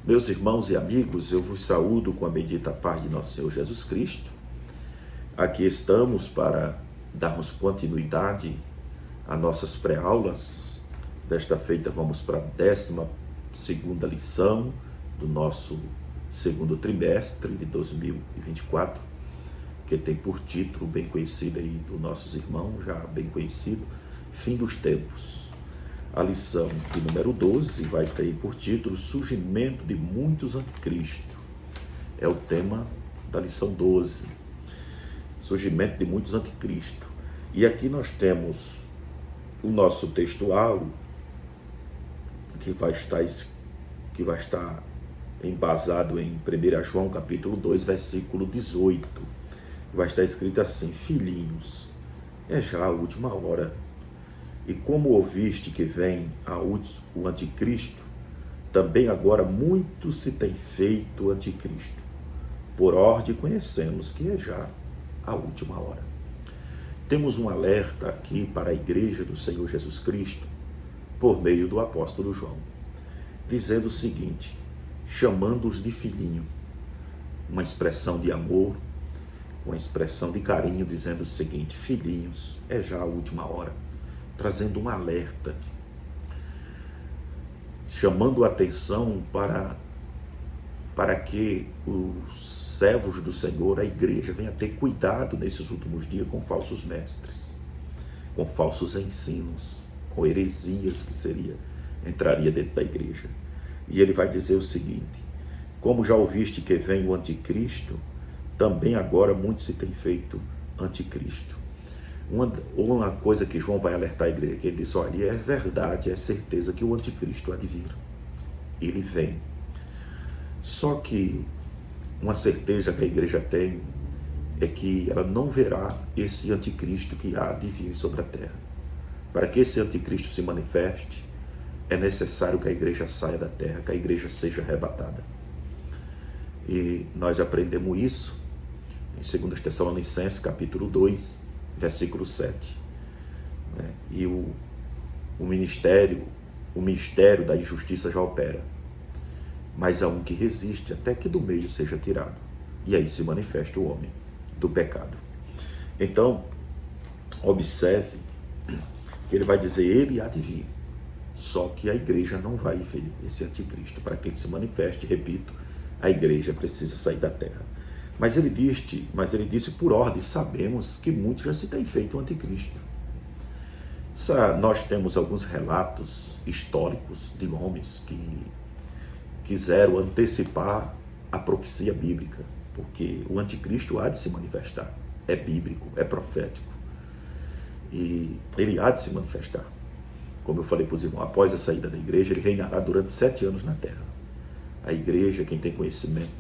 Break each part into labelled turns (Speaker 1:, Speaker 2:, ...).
Speaker 1: Meus irmãos e amigos, eu vos saúdo com a bendita paz de nosso Senhor Jesus Cristo. Aqui estamos para darmos continuidade às nossas pré-aulas. Desta feita vamos para a 12ª lição do nosso segundo trimestre de 2024, que tem por título bem conhecido aí dos nossos irmãos, já bem conhecido, Fim dos Tempos. A lição de número 12 vai ter por título Surgimento de muitos anticristos. É o tema da lição 12. Surgimento de muitos anticristos. E aqui nós temos o nosso textual que vai estar embasado em 1 João capítulo 2, versículo 18. Vai estar escrito assim: Filhinhos, é já a última hora. E como ouviste que vem o anticristo, também agora muito se tem feito anticristo. Por ordem conhecemos que é já a última hora. Temos um alerta aqui para a igreja do Senhor Jesus Cristo, por meio do apóstolo João, dizendo o seguinte, chamando-os de filhinho, uma expressão de amor, uma expressão de carinho, dizendo o seguinte: filhinhos, é já a última hora. Trazendo um alerta, chamando a atenção para que os servos do Senhor, a igreja, venha ter cuidado nesses últimos dias com falsos mestres, com falsos ensinos, com heresias que entraria dentro da igreja. E ele vai dizer o seguinte: como já ouviste que vem o anticristo, também agora muito se tem feito anticristo. Uma coisa que João vai alertar a igreja, que ele diz: olha, é verdade, é certeza que o anticristo há de vir. Ele vem. Só que uma certeza que a igreja tem é que ela não verá esse anticristo que há de vir sobre a terra. Para que esse anticristo se manifeste, é necessário que a igreja saia da terra, que a igreja seja arrebatada. E nós aprendemos isso em 2 Tessalonicenses, capítulo 2, versículo 7. E o mistério da injustiça já opera. Mas há um que resiste até que do meio seja tirado. E aí se manifesta o homem do pecado. Então, observe que ele vai dizer: ele há de vir. Só que a igreja não vai ver esse anticristo. Para que ele se manifeste, repito, a igreja precisa sair da terra. Mas ele disse por ordem, sabemos que muito já se tem feito o anticristo. Nós temos alguns relatos históricos de homens que quiseram antecipar a profecia bíblica, porque o anticristo há de se manifestar. É bíblico, é profético. E ele há de se manifestar. Como eu falei para os irmãos, após a saída da igreja, ele reinará durante 7 anos na terra. A igreja, quem tem conhecimento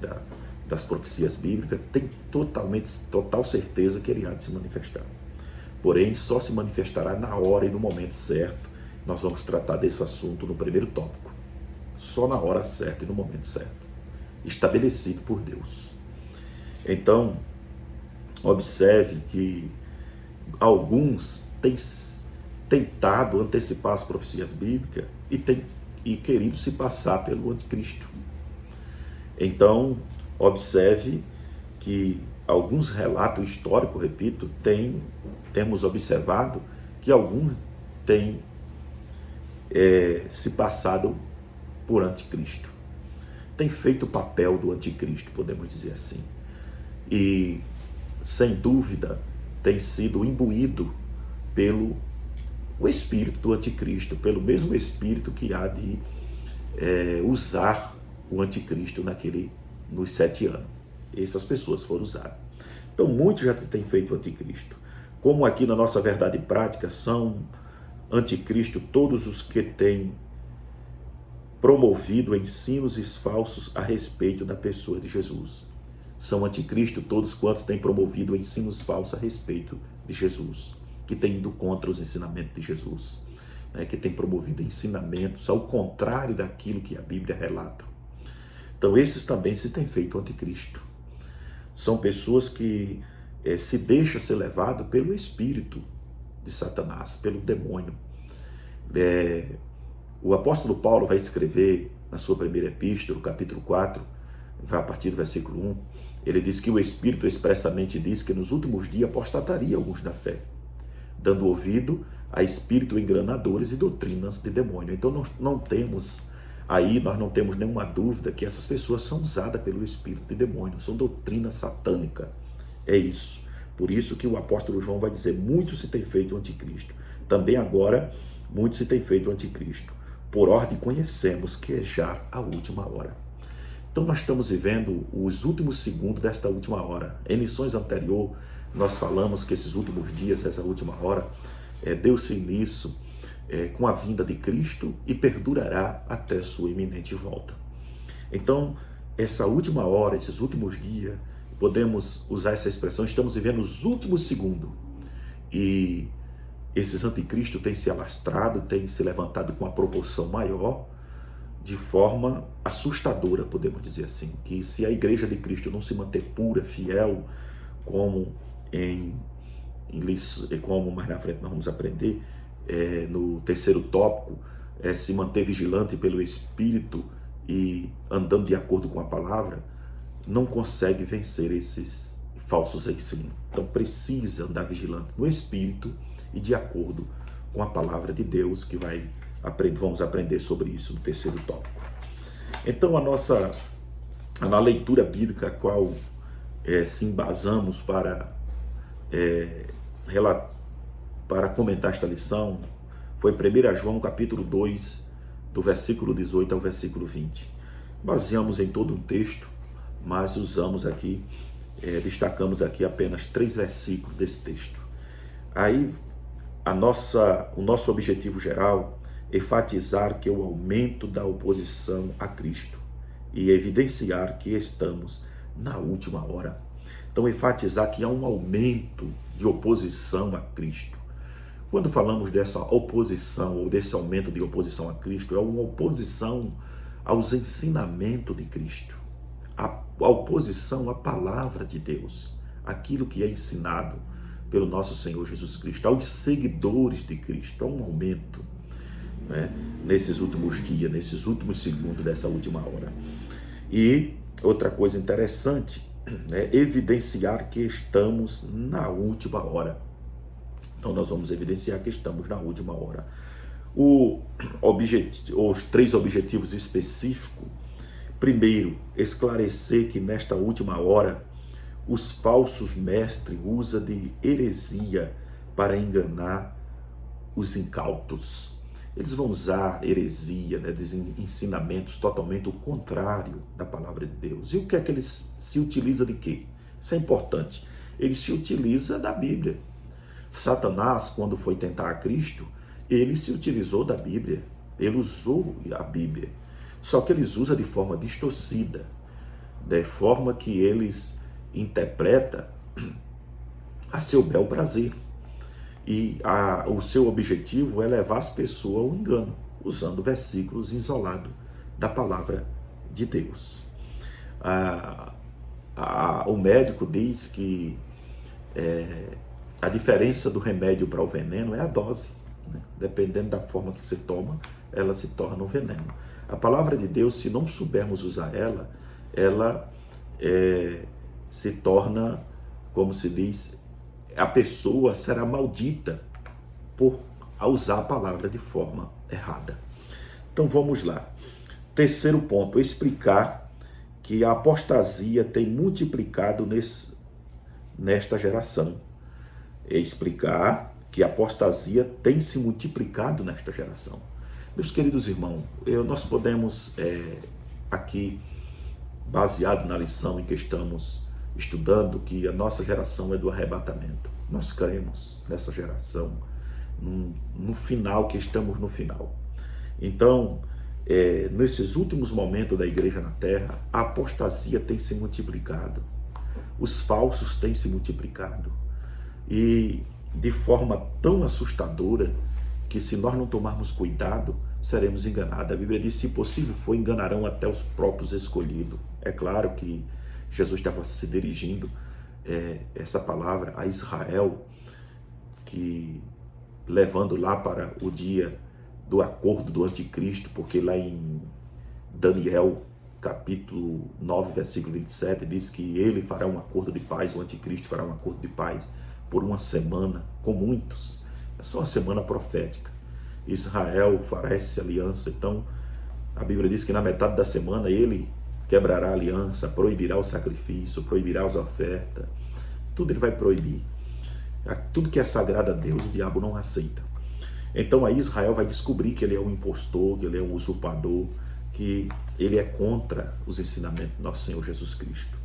Speaker 1: das profecias bíblicas, tem total certeza que ele há de se manifestar. Porém, só se manifestará na hora e no momento certo. Nós vamos tratar desse assunto no primeiro tópico. Só na hora certa e no momento certo. Estabelecido por Deus. Então, observe que alguns têm tentado antecipar as profecias bíblicas e querido se passar pelo anticristo. Então, observe que alguns relatos históricos, repito, temos observado que alguns têm se passado por anticristo. Tem feito o papel do anticristo, podemos dizer assim. E, sem dúvida, tem sido imbuído pelo espírito do anticristo, pelo mesmo espírito que há de usar o anticristo nos 7 anos. Essas pessoas foram usadas. Então, muitos já têm feito o anticristo. Como aqui na nossa verdade prática, são anticristo todos os que têm promovido ensinos falsos a respeito da pessoa de Jesus. São anticristo todos quantos têm promovido ensinos falsos a respeito de Jesus, que têm ido contra os ensinamentos de Jesus, que têm promovido ensinamentos ao contrário daquilo que a Bíblia relata. Então, esses também se têm feito anticristo. São pessoas que se deixam ser levado pelo espírito de Satanás, pelo demônio. O apóstolo Paulo vai escrever na sua primeira epístola, capítulo 4, vai a partir do versículo 1, ele diz que o Espírito expressamente diz que nos últimos dias apostataria alguns da fé, dando ouvido a espírito enganadores e doutrinas de demônio. Então nós não temos nenhuma dúvida que essas pessoas são usadas pelo espírito de demônio, são doutrina satânica. É isso. Por isso que o apóstolo João vai dizer, muito se tem feito o anticristo. Também agora, muito se tem feito o anticristo. Por ordem conhecemos que é já a última hora. Então nós estamos vivendo os últimos segundos desta última hora. Em lições anteriores, nós falamos que esses últimos dias, essa última hora, deu-se início com a vinda de Cristo e perdurará até sua iminente volta. Então, essa última hora, esses últimos dias, podemos usar essa expressão, estamos vivendo os últimos segundos. E esses anticristos têm se alastrado, têm se levantado com uma proporção maior, de forma assustadora, podemos dizer assim, que se a igreja de Cristo não se manter pura, fiel, como como mais na frente nós vamos aprender, no terceiro tópico, se manter vigilante pelo Espírito e andando de acordo com a palavra, não consegue vencer esses falsos ensinos. Então precisa andar vigilante no Espírito e de acordo com a palavra de Deus, que vamos aprender sobre isso no terceiro tópico. Então na leitura bíblica a qual se embasamos para comentar esta lição foi 1 João capítulo 2, do versículo 18 ao versículo 20. Baseamos em todo um texto, mas destacamos aqui apenas 3 versículos desse texto. Aí o nosso objetivo geral é enfatizar que o aumento da oposição a Cristo e evidenciar que estamos na última hora. Então, enfatizar que há um aumento de oposição a Cristo. Quando falamos dessa oposição ou desse aumento de oposição a Cristo, é uma oposição aos ensinamentos de Cristo, a oposição à palavra de Deus, aquilo que é ensinado pelo nosso Senhor Jesus Cristo, aos seguidores de Cristo. Há um aumento, nesses últimos dias, nesses últimos segundos dessa última hora. E outra coisa interessante é evidenciar que estamos na última hora. Então nós vamos evidenciar que estamos na última hora. Os 3 objetivos específicos: primeiro, esclarecer que nesta última hora os falsos mestres usam de heresia para enganar os incautos. Eles vão usar heresia, ensinamentos totalmente o contrário da palavra de Deus. E o que é que eles se utilizam de quê? Isso é importante. Ele se utiliza da Bíblia. Satanás, quando foi tentar a Cristo, ele se utilizou da Bíblia. Ele usou a Bíblia. Só que eles usam de forma distorcida, de forma que eles interpretam a seu bel prazer. E o seu objetivo é levar as pessoas ao engano, usando versículos isolados da palavra de Deus. O médico diz que a diferença do remédio para o veneno é a dose. Dependendo da forma que se toma, ela se torna um veneno. A palavra de Deus, se não soubermos usar ela se torna, como se diz, a pessoa será maldita por usar a palavra de forma errada. Então vamos lá. Terceiro ponto, explicar que a apostasia tem multiplicado nesta geração. Explicar que a apostasia tem se multiplicado nesta geração. Meus queridos irmãos, nós podemos aqui, baseado na lição em que estamos estudando, que a nossa geração é do arrebatamento. Nós cremos nessa geração, no final, que estamos no final. Então, nesses últimos momentos da igreja na terra, a apostasia tem se multiplicado, os falsos têm se multiplicado, e de forma tão assustadora que, se nós não tomarmos cuidado, seremos enganados. A Bíblia diz: se possível for, enganarão até os próprios escolhidos. É claro que Jesus estava se dirigindo essa palavra a Israel, que levando lá para o dia do acordo do anticristo, porque lá em Daniel, capítulo 9, versículo 27, diz que ele fará um acordo de paz, o anticristo fará um acordo de paz por uma semana com muitos. É só uma semana profética. Israel fará essa aliança. Então, a Bíblia diz que na metade da semana ele quebrará a aliança, proibirá o sacrifício, proibirá as ofertas. Tudo ele vai proibir. Tudo que é sagrado a Deus, o diabo não aceita. Então aí Israel vai descobrir que ele é um impostor, que ele é um usurpador, que ele é contra os ensinamentos do nosso Senhor Jesus Cristo.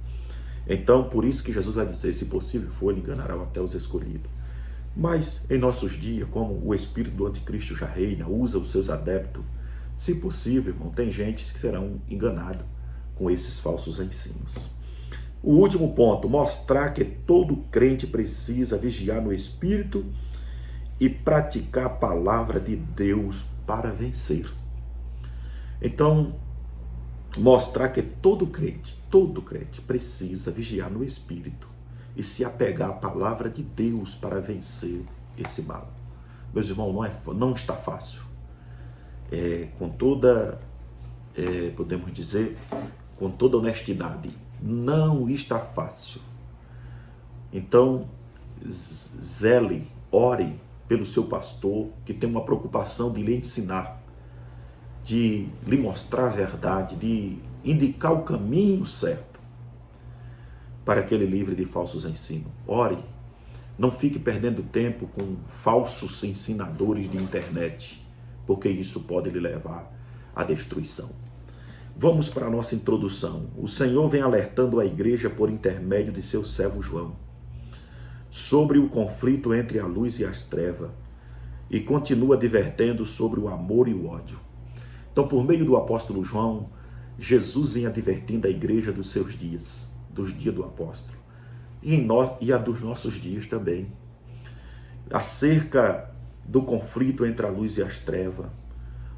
Speaker 1: Então, por isso que Jesus vai dizer, se possível for, ele enganará até os escolhidos. Mas, em nossos dias, como o espírito do anticristo já reina, usa os seus adeptos, se possível, irmão, tem gente que serão enganados com esses falsos ensinos. O último ponto, mostrar que todo crente precisa vigiar no espírito e praticar a palavra de Deus para vencer. Então, mostrar que todo crente precisa vigiar no Espírito e se apegar à palavra de Deus para vencer esse mal. Meus irmãos, não está fácil. Com toda, podemos dizer, com toda honestidade, não está fácil. Então, zele, ore pelo seu pastor, que tem uma preocupação de lhe ensinar, de lhe mostrar a verdade, de indicar o caminho certo para que ele livre de falsos ensinos. Ore, não fique perdendo tempo com falsos ensinadores de internet, porque isso pode lhe levar à destruição. Vamos para a nossa introdução. O Senhor vem alertando a igreja por intermédio de seu servo João sobre o conflito entre a luz e as trevas e continua advertendo sobre o amor e o ódio. Então, por meio do apóstolo João, Jesus vem advertindo a igreja dos seus dias, dos dias do apóstolo, e a dos nossos dias também, acerca do conflito entre a luz e as trevas,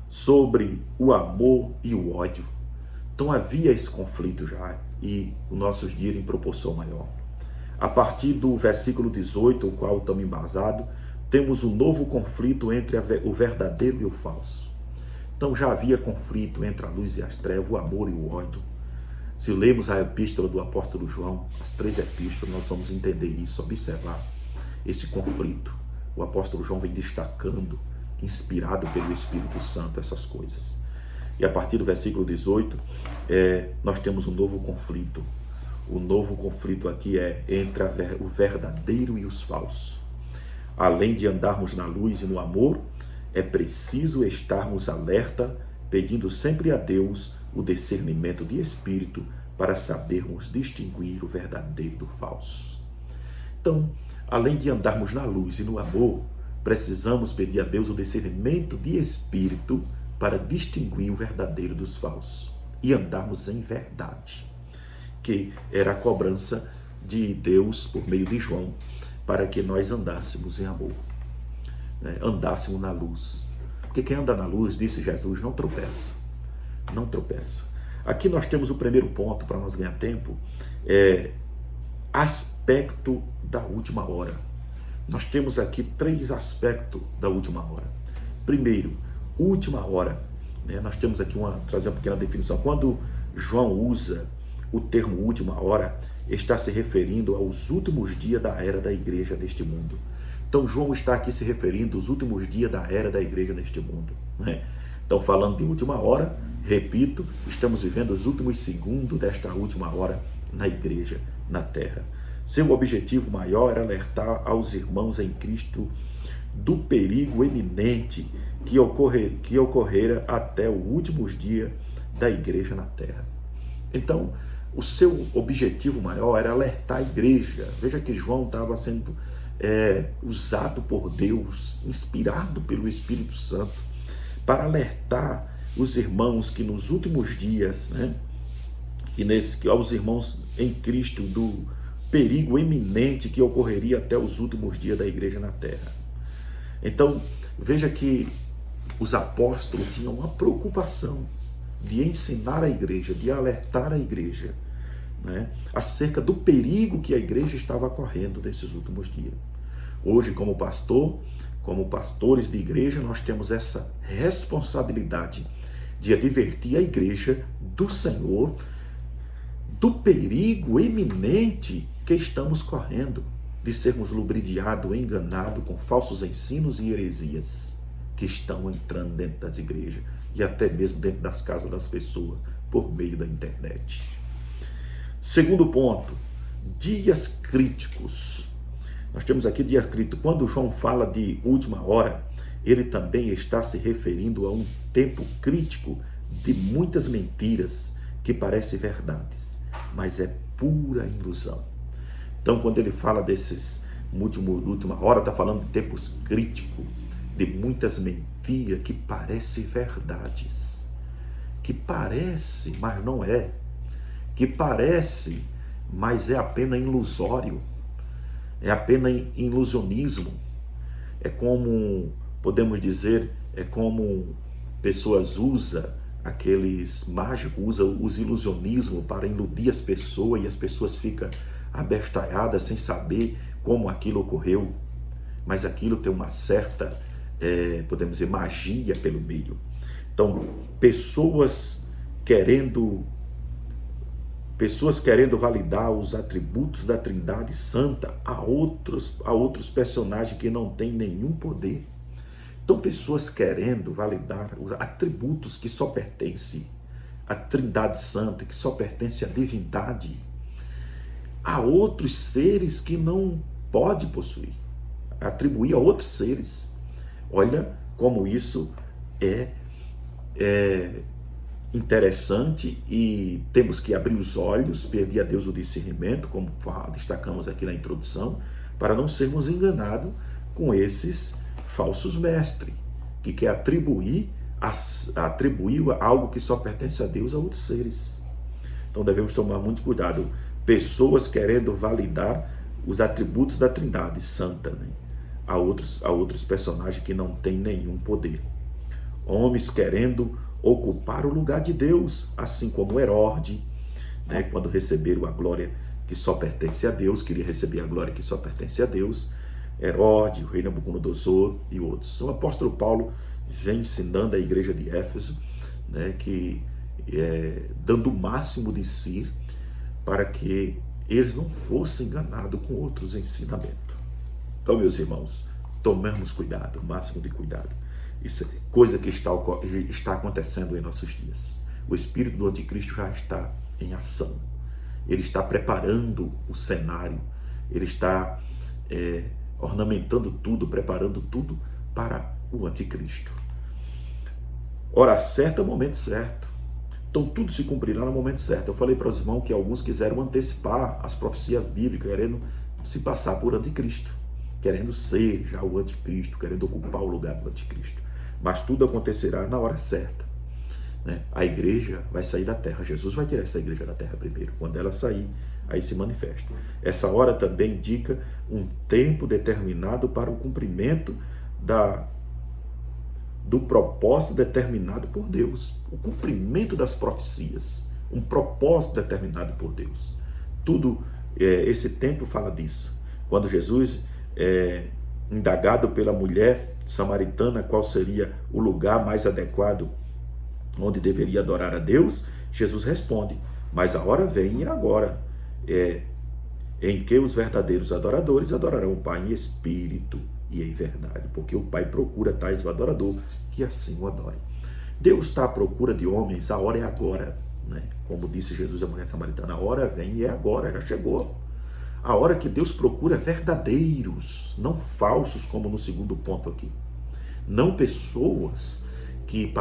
Speaker 1: sobre o amor e o ódio. Então havia esse conflito já, e os nossos dias em proporção maior. A partir do versículo 18, o qual estamos embasados, temos um novo conflito entre o verdadeiro e o falso. Então já havia conflito entre a luz e as trevas, o amor e o ódio. Se lemos a epístola do apóstolo João, as 3 epístolas, nós vamos entender isso, observar esse conflito. O apóstolo João vem destacando, inspirado pelo Espírito Santo, essas coisas. E a partir do versículo 18, nós temos um novo conflito. O novo conflito aqui é entre o verdadeiro e os falsos. Além de andarmos na luz e no amor, é preciso estarmos alerta, pedindo sempre a Deus o discernimento de espírito para sabermos distinguir o verdadeiro do falso. Então, além de andarmos na luz e no amor, precisamos pedir a Deus o discernimento de espírito para distinguir o verdadeiro dos falsos e andarmos em verdade, que era a cobrança de Deus por meio de João, para que nós andássemos em amor, andássemos na luz. Porque quem anda na luz, disse Jesus, não tropeça. Não tropeça. Aqui nós temos o primeiro ponto para nós ganhar tempo, aspecto da última hora. Nós temos aqui 3 aspectos da última hora. Primeiro, última hora. Nós temos aqui trazer uma pequena definição. Quando João usa o termo última hora, está se referindo aos últimos dias da era da igreja neste mundo. Então João está aqui se referindo aos últimos dias da era da igreja neste mundo. Então, falando de última hora, repito, estamos vivendo os últimos segundos desta última hora na igreja, na terra. Seu objetivo maior era alertar aos irmãos em Cristo do perigo eminente que ocorrera até os últimos dias da igreja na terra. Então, o seu objetivo maior era alertar a igreja. Veja que João estava sendo usado por Deus, inspirado pelo Espírito Santo, para alertar os irmãos que nos últimos dias, aos irmãos em Cristo, do perigo eminente que ocorreria até os últimos dias da igreja na terra. Então, veja que os apóstolos tinham uma preocupação de ensinar a igreja, de alertar a igreja, acerca do perigo que a igreja estava correndo nesses últimos dias. Hoje, como pastor, como pastores de igreja, nós temos essa responsabilidade de advertir a igreja do Senhor do perigo eminente que estamos correndo de sermos lubridiados, enganados com falsos ensinos e heresias que estão entrando dentro das igrejas e até mesmo dentro das casas das pessoas por meio da internet. Segundo ponto, dias críticos. Nós temos aqui dias críticos. Quando João fala de última hora, ele também está se referindo a um tempo crítico de muitas mentiras que parecem verdades, mas é pura ilusão. Então, quando ele fala desses última hora, está falando de tempos críticos, de muitas mentiras que parecem verdades, que parece, mas não é, que parece, mas é apenas ilusório, é apenas ilusionismo. É como, podemos dizer, é como pessoas usam, aqueles mágicos usam os ilusionismos para iludir as pessoas e as pessoas ficam abestalhadas sem saber como aquilo ocorreu. Mas aquilo tem uma certa, podemos dizer, magia pelo meio. Então, pessoas querendo validar os atributos da Trindade Santa a outros personagens que não têm nenhum poder. Então, pessoas querendo validar os atributos que só pertencem à Trindade Santa, que só pertencem à divindade, a outros seres que não pode possuir, atribuir a outros seres. Olha como isso é interessante, e temos que abrir os olhos, pedir a Deus o discernimento, como destacamos aqui na introdução, para não sermos enganados com esses falsos mestres, que quer atribuir algo que só pertence a Deus a outros seres. Então devemos tomar muito cuidado. Pessoas querendo validar os atributos da Trindade Santa, né, a outros personagens que não têm nenhum poder. Homens querendo ocupar o lugar de Deus, assim como Herodes, né, quando receberam a glória que só pertence a Deus, queria receber a glória que só pertence a Deus. Herodes, o rei Nabucodonosor e outros. O apóstolo Paulo vem ensinando a igreja de Éfeso, né, que dando o máximo de si para que eles não fossem enganados com outros ensinamentos. Então, meus irmãos, tomemos cuidado, o máximo de cuidado. Isso é coisa que está acontecendo em nossos dias. O espírito do anticristo já está em ação. Ele está preparando o cenário, ele está ornamentando tudo, preparando tudo para o anticristo. Hora certa, momento certo. Então tudo se cumprirá no momento certo. Eu falei para os irmãos que alguns quiseram antecipar as profecias bíblicas, querendo se passar por anticristo, querendo ser já o anticristo, querendo ocupar o lugar do anticristo. Mas tudo acontecerá na hora certa, né? A igreja vai sair da terra. Jesus vai tirar essa igreja da terra primeiro. Quando ela sair, aí se manifesta. Essa hora também indica um tempo determinado para o cumprimento do propósito determinado por Deus. O cumprimento das profecias. Um propósito determinado por Deus. Tudo, esse tempo fala disso. Quando Jesus indagado pela mulher samaritana qual seria o lugar mais adequado onde deveria adorar a Deus, Jesus responde: mas a hora vem e agora em que os verdadeiros adoradores adorarão o Pai em espírito e em verdade, porque o Pai procura tais o adorador que assim o adore. Deus está à procura de homens, a hora é agora, né? Como disse Jesus à mulher samaritana, a hora vem e é agora, já chegou. A hora que Deus procura verdadeiros, não falsos, como no segundo ponto aqui. Não pessoas que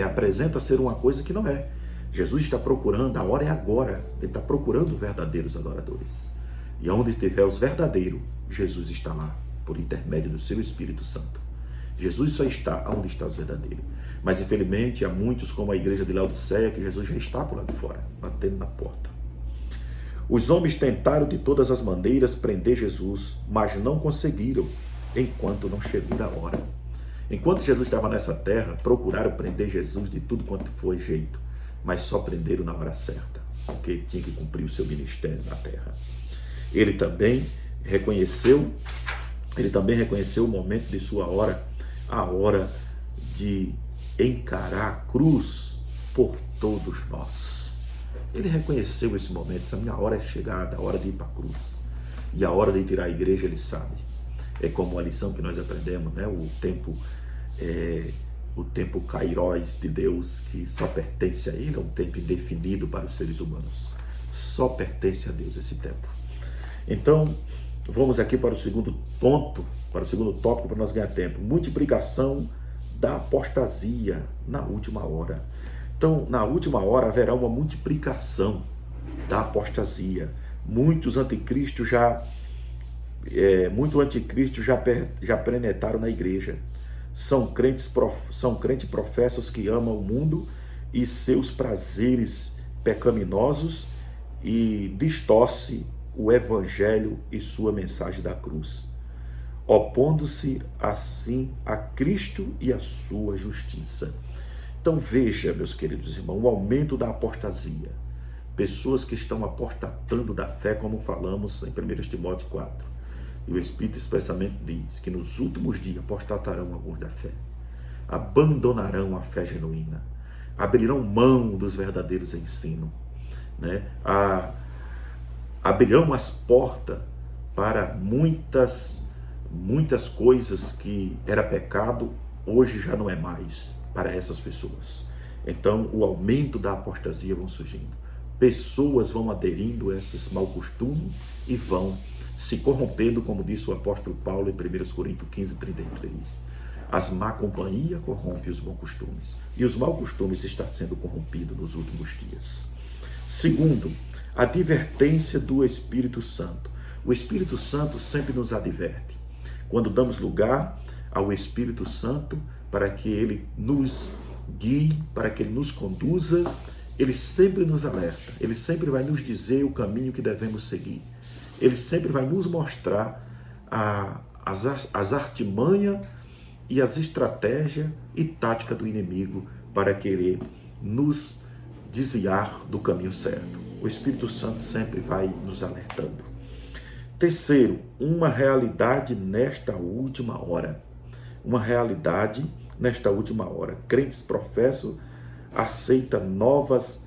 Speaker 1: apresenta ser uma coisa que não é. Jesus está procurando, a hora é agora. Ele está procurando verdadeiros adoradores. E onde estiver os verdadeiros, Jesus está lá, por intermédio do seu Espírito Santo. Jesus só está onde estão os verdadeiros. Mas infelizmente há muitos, como a igreja de Laodiceia, que Jesus já está por lá de fora, batendo na porta. Os homens tentaram de todas as maneiras prender Jesus, mas não conseguiram, enquanto não chegou a hora. Enquanto Jesus estava nessa terra, procuraram prender Jesus de tudo quanto foi jeito, mas só prenderam na hora certa, porque tinha que cumprir o seu ministério na terra. Ele também reconheceu o momento de sua hora, a hora de encarar a cruz por todos nós. Ele reconheceu esse momento, essa minha hora é chegada, a hora de ir para a cruz. E a hora de tirar a igreja, ele sabe. É como a lição que nós aprendemos, né? O tempo kairos de Deus, que só pertence a Ele, é um tempo indefinido para os seres humanos. Só pertence a Deus esse tempo. Então, vamos aqui para o segundo ponto, para o segundo tópico, para nós ganhar tempo. Multiplicação da apostasia na última hora. Então, na última hora haverá uma multiplicação da apostasia. Muitos anticristos já penetraram na igreja. São crentes professos que amam o mundo e seus prazeres pecaminosos e distorce o evangelho e sua mensagem da cruz, opondo-se assim a Cristo e a sua justiça. Então veja, meus queridos irmãos, o aumento da apostasia. Pessoas que estão apostatando da fé, como falamos em 1 Timóteo 4. E o Espírito expressamente diz que nos últimos dias apostatarão alguns da fé, abandonarão a fé genuína, abrirão mão dos verdadeiros ensinos, né? Abrirão as portas para muitas coisas que era pecado, hoje já não é mais para essas pessoas. Então o aumento da apostasia vão surgindo. Pessoas vão aderindo a esses maus costumes e vão se corrompendo, como disse o apóstolo Paulo em 1 Coríntios 15, 33. As má companhia corrompe os bons costumes. E os maus costumes estão sendo corrompidos nos últimos dias. Segundo, a advertência do Espírito Santo. O Espírito Santo sempre nos adverte. Quando damos lugar ao Espírito Santo para que ele nos guie, para que ele nos conduza, ele sempre nos alerta. Ele sempre vai nos dizer o caminho que devemos seguir. Ele sempre vai nos mostrar as artimanhas e as estratégias e tática do inimigo para querer nos desviar do caminho certo. O Espírito Santo sempre vai nos alertando. Terceiro, uma realidade nesta última hora. Uma realidade nesta última hora. Crentes professos aceitam novas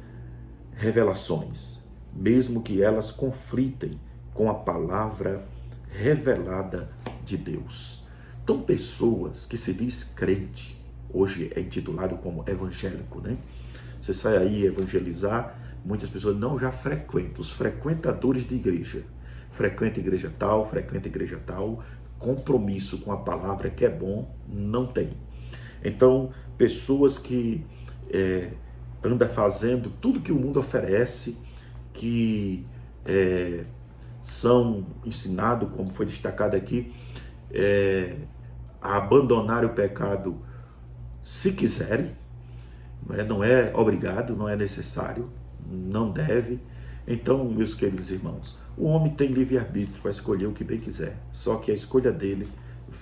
Speaker 1: revelações, mesmo que elas conflitem com a palavra revelada de Deus. Então, pessoas que se diz crente, hoje é intitulado como evangélico, né? Você sai aí evangelizar, muitas pessoas não já frequentam, os frequentadores de igreja. Frequenta igreja tal, compromisso com a palavra que é bom, não tem. Então, pessoas que andam fazendo tudo que o mundo oferece, que são ensinados, como foi destacado aqui, a abandonar o pecado se quiserem, não é obrigado, não é necessário, não deve. Então, meus queridos irmãos, o homem tem livre-arbítrio para escolher o que bem quiser, só que a escolha dele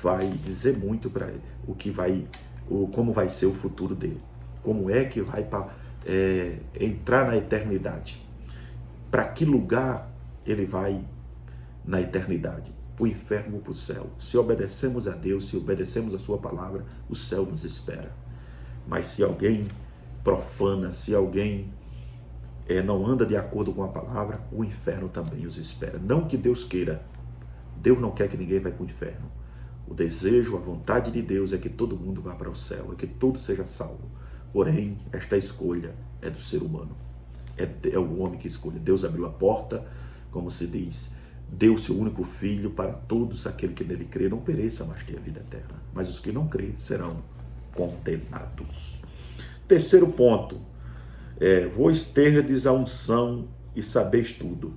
Speaker 1: vai dizer muito para ele como vai ser o futuro dele, como é que vai entrar na eternidade, para que lugar ele vai na eternidade, o inferno ou para o céu. Se obedecemos a Deus, se obedecemos a sua palavra, o céu nos espera. Mas se alguém profana, se alguém não anda de acordo com a palavra, o inferno também os espera. Não que Deus queira, Deus não quer que ninguém vá para o inferno. O desejo, a vontade de Deus é que todo mundo vá para o céu, é que todo seja salvo. Porém, esta escolha é do ser humano, é o homem que escolhe. Deus abriu a porta, como se diz, deu seu único filho para todos aqueles que nele crê, não pereça, mas tenha vida eterna. Mas os que não crêem serão condenados. Terceiro ponto, vos terdes a unção e sabeis tudo.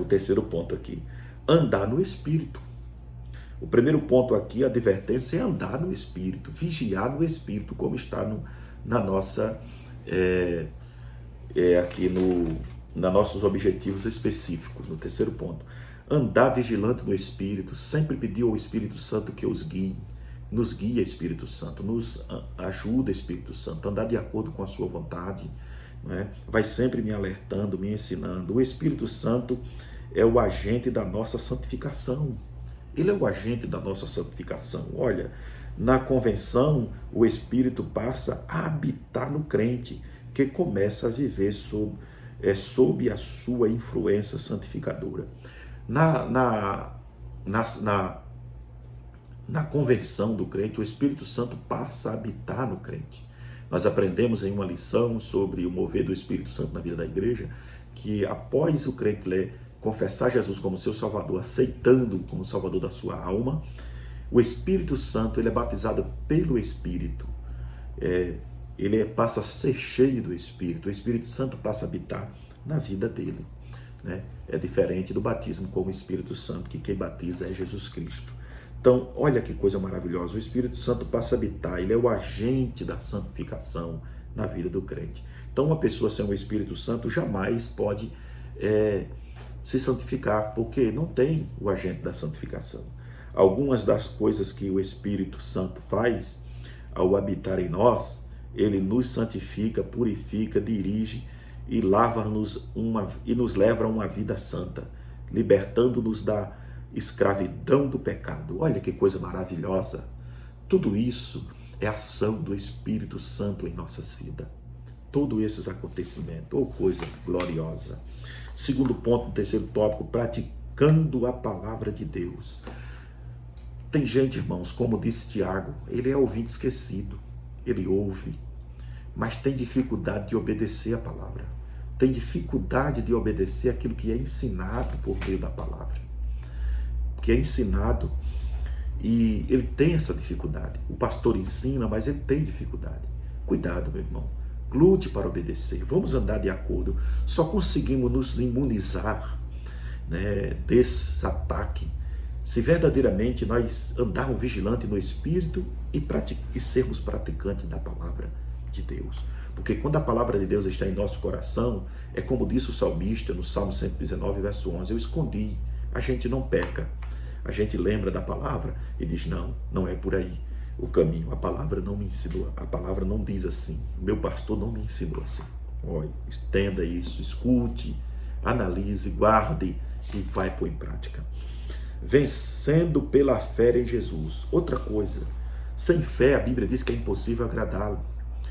Speaker 1: O terceiro ponto aqui, andar no Espírito. O primeiro ponto aqui, a advertência, é andar no Espírito, vigiar no Espírito, como está na nossa, aqui nos nossos objetivos específicos, no terceiro ponto. Andar vigilante no Espírito, sempre pedir ao Espírito Santo que os guie, nos guia Espírito Santo, nos ajuda Espírito Santo, andar de acordo com a sua vontade, né? Vai sempre me alertando, me ensinando. O Espírito Santo é o agente da nossa santificação. Ele é o agente da nossa santificação. Olha, Na convenção, o Espírito passa a habitar no crente, que começa a viver sob a sua influência santificadora. Na, na, na, na, na convenção do crente, o Espírito Santo passa a habitar no crente. Nós aprendemos em uma lição sobre o mover do Espírito Santo na vida da igreja, que após o crente confessar Jesus como seu Salvador, aceitando como Salvador da sua alma, o Espírito Santo ele é batizado pelo Espírito. Ele passa a ser cheio do Espírito. O Espírito Santo passa a habitar na vida dele. Né? É diferente do batismo com o Espírito Santo, que quem batiza é Jesus Cristo. Então, olha que coisa maravilhosa. O Espírito Santo passa a habitar. Ele é o agente da santificação na vida do crente. Então, uma pessoa sem o Espírito Santo jamais pode se santificar, porque não tem o agente da santificação. Algumas das coisas que o Espírito Santo faz ao habitar em nós, ele nos santifica, purifica, dirige e nos leva a uma vida santa, libertando-nos da escravidão do pecado. Olha que coisa maravilhosa. Tudo isso é ação do Espírito Santo em nossas vidas. Todos esses acontecimentos, coisa gloriosa. Segundo ponto, terceiro tópico, praticando a palavra de Deus. Tem gente, irmãos, como disse Tiago, ele é ouvinte esquecido, ele ouve, mas tem dificuldade de obedecer a palavra, tem dificuldade de obedecer aquilo que é ensinado por meio da palavra, que é ensinado, e ele tem essa dificuldade. O pastor ensina, mas ele tem dificuldade. Cuidado, meu irmão, lute para obedecer, vamos andar de acordo. Só conseguimos nos imunizar, né, desse ataque se verdadeiramente nós andarmos vigilantes no Espírito e sermos praticantes da palavra de Deus. Porque quando a palavra de Deus está em nosso coração, é como disse o salmista no Salmo 119, verso 11, eu escondi. A gente não peca, a gente lembra da palavra e diz, não é por aí o caminho. A palavra não me ensinou, a palavra não diz assim, meu pastor não me ensinou assim. Olha, estenda isso, escute, analise, guarde e vai pôr em prática. Vencendo pela fé em Jesus. Outra coisa, sem fé a Bíblia diz que é impossível agradá-lo.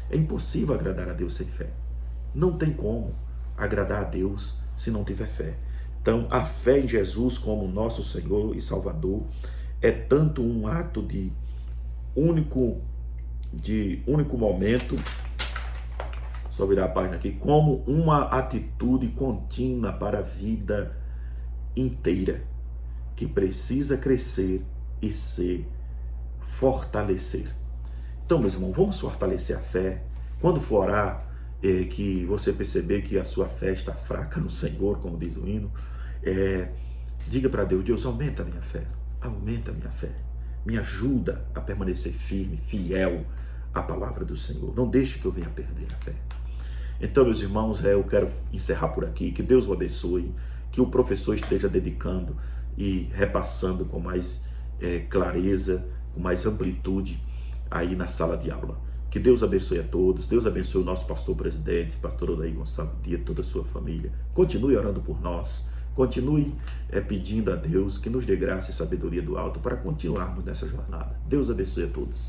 Speaker 1: É impossível agradar a Deus sem fé. Não tem como agradar a Deus se não tiver fé. Então, a fé em Jesus como nosso Senhor e Salvador é tanto um ato de único momento, só virar a página aqui, como uma atitude contínua para a vida inteira, que precisa crescer e se fortalecer. Então, meus irmãos, vamos fortalecer a fé. Quando for orar, que você perceber que a sua fé está fraca no Senhor, como diz o hino, diga para Deus, Deus, aumenta a minha fé, me ajuda a permanecer firme, fiel à palavra do Senhor, não deixe que eu venha perder a fé. Então, meus irmãos, eu quero encerrar por aqui, que Deus o abençoe, que o professor esteja dedicando e repassando com mais clareza, com mais amplitude aí na sala de aula. Que Deus abençoe a todos, Deus abençoe o nosso pastor presidente, pastor Odair Gonçalves Dias, toda a sua família. Continue orando por nós, continue pedindo a Deus que nos dê graça e sabedoria do alto para continuarmos nessa jornada. Deus abençoe a todos.